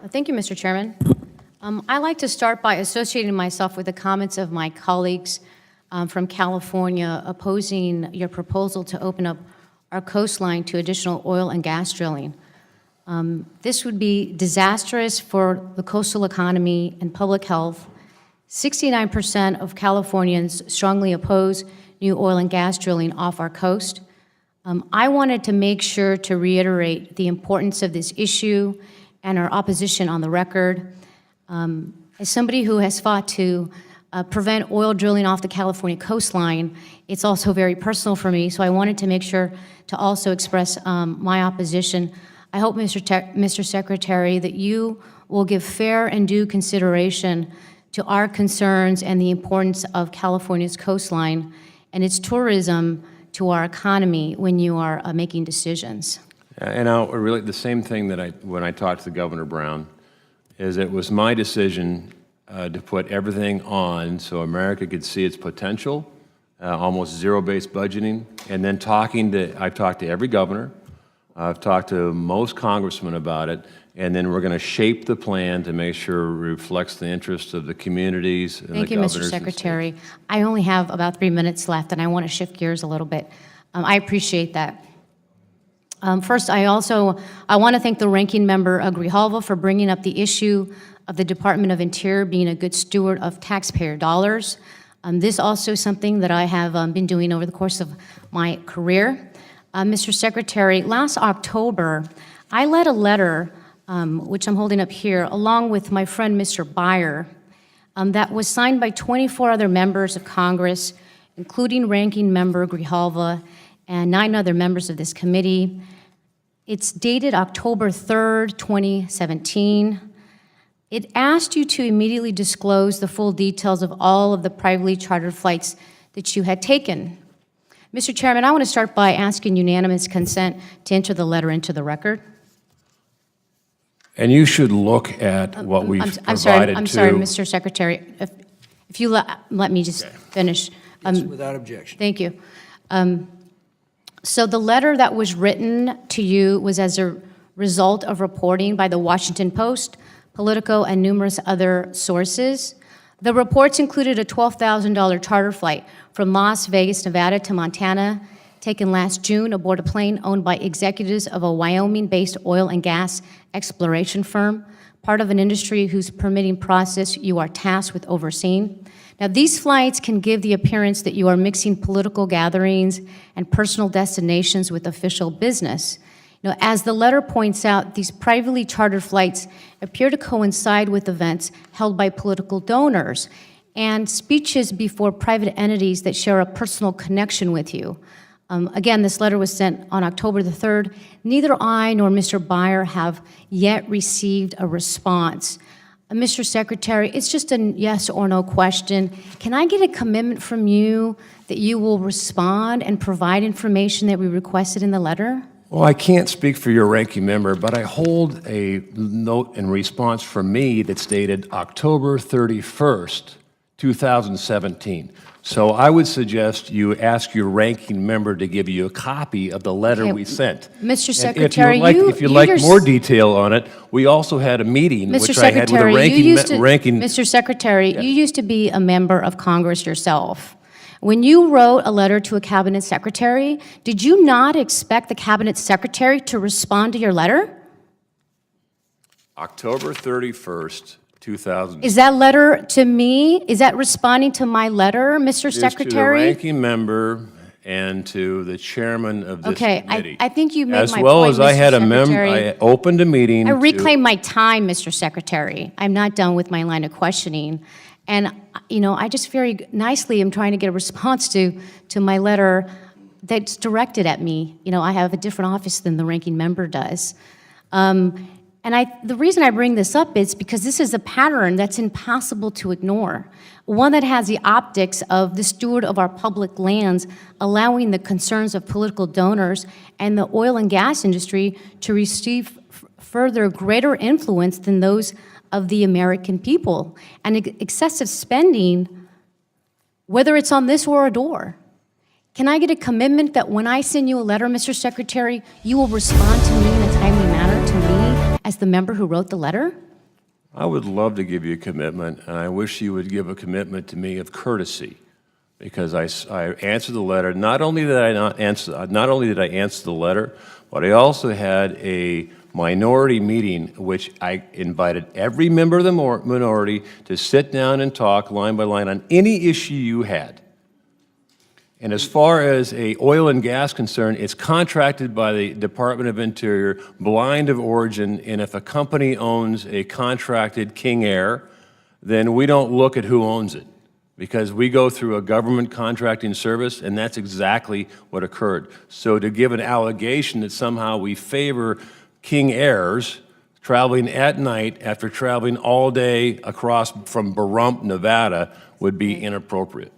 Thank you, Mr. Chairman. I'd like to start by associating myself with the comments of my colleagues from California opposing your proposal to open up our coastline to additional oil and gas drilling. This would be disastrous for the coastal economy and public health. 69% of Californians strongly oppose new oil and gas drilling off our coast. I wanted to make sure to reiterate the importance of this issue and our opposition on the record. As somebody who has fought to prevent oil drilling off the California coastline, it's also very personal for me, so I wanted to make sure to also express my opposition. I hope, Mr. Secretary, that you will give fair and due consideration to our concerns and the importance of California's coastline and its tourism to our economy when you are making decisions. And really, the same thing that when I talked to Governor Brown, is it was my decision to put everything on so America could see its potential, almost zero-based budgeting, and then I've talked to every governor, I've talked to most congressmen about it, and then we're going to shape the plan to make sure it reflects the interests of the communities and Thank the you, governors. Mr. Secretary. I only have about 3 minutes left, and I want to shift gears a little bit. I appreciate that. First, I want to thank the ranking member, Grijalva, for bringing up the issue of the Department of Interior being a good steward of taxpayer dollars. This also is something that I have been doing over the course of my career. Mr. Secretary, last October, I led a letter, which I'm holding up here, along with my friend, Mr. Beyer, that was signed by 24 other members of Congress, including ranking member Grijalva and 9 other members of this committee. It's dated October 3rd, 2017. It asked you to immediately disclose the full details of all of the privately chartered flights that you had taken. Mr. Chairman, I want to start by asking unanimous consent to enter the letter into the record. And you should look at what we've provided I'm sorry, Mr. Secretary. If you let me just finish. Yes, without objection. Thank you. So the letter that was written to you was as a result of reporting by the Washington Post, Politico, and numerous other sources. The reports included a $12,000 charter flight from Las Vegas, Nevada to Montana, taken last June aboard a plane owned by executives of a Wyoming-based oil and gas exploration firm, part of an industry whose permitting process you are tasked with overseeing. Now, these flights can give the appearance that you are mixing political gatherings and personal destinations with official business. You know, as the letter points out, these privately chartered flights appear to coincide with events held by political donors and speeches before private entities that share a personal connection with you. Again, this letter was sent on October the 3rd. Neither I nor Mr. Beyer have yet received a response. Mr. Secretary, it's just a yes or no question. Can I get a commitment from you that you will respond and provide information that we requested in the letter? Well, I can't speak for your ranking member, but I hold a note in response from me that's dated October 31st, 2017. So I would suggest you ask your ranking member to give you a copy of the letter we sent. Mr. Secretary, if you'd like more detail on it, we also had a meeting which I had with a ranking. Mr. Secretary, you used to be a member of Congress yourself. When you wrote a letter to a cabinet secretary, did you not expect the cabinet secretary to respond to your letter? October 31st, 2000. Is that letter to me? Is that responding to my letter, Mr. Secretary? To the ranking member and to the chairman of this committee. Okay, I think you made my point, As well as I had a member, I opened a meeting. I reclaim my time, Mr. Secretary. I'm not done with my line of questioning. And, you know, I just very nicely am trying to get a response to my letter that's directed at me. You know, I have a different office than the ranking member does. The reason I bring this up is because this is a pattern that's impossible to ignore. One that has the optics of the steward of our public lands, allowing the concerns of political donors and the oil and gas industry to receive further greater influence than those of the American people. And excessive spending, whether it's on this or a door. Can I get a commitment that when I send you a letter, Mr. Secretary, you will respond to me in a timely manner to me as the member who wrote the letter? I would love to give you a commitment, and I wish you would give a commitment to me of courtesy, because I answered the letter. Not only did I answer the letter, but I also had a minority meeting, which I invited every member of the minority to sit down and talk line by line on any issue you had. And as far as a oil and gas concern, it's contracted by the Department of Interior, blind of origin, and if a company owns a contracted King Air, then we don't look at who owns it, because we go through a government contracting service, and that's exactly what occurred. So to give an allegation that somehow we favor King Airs traveling at night after traveling all day across from Barrump, Nevada, would be inappropriate.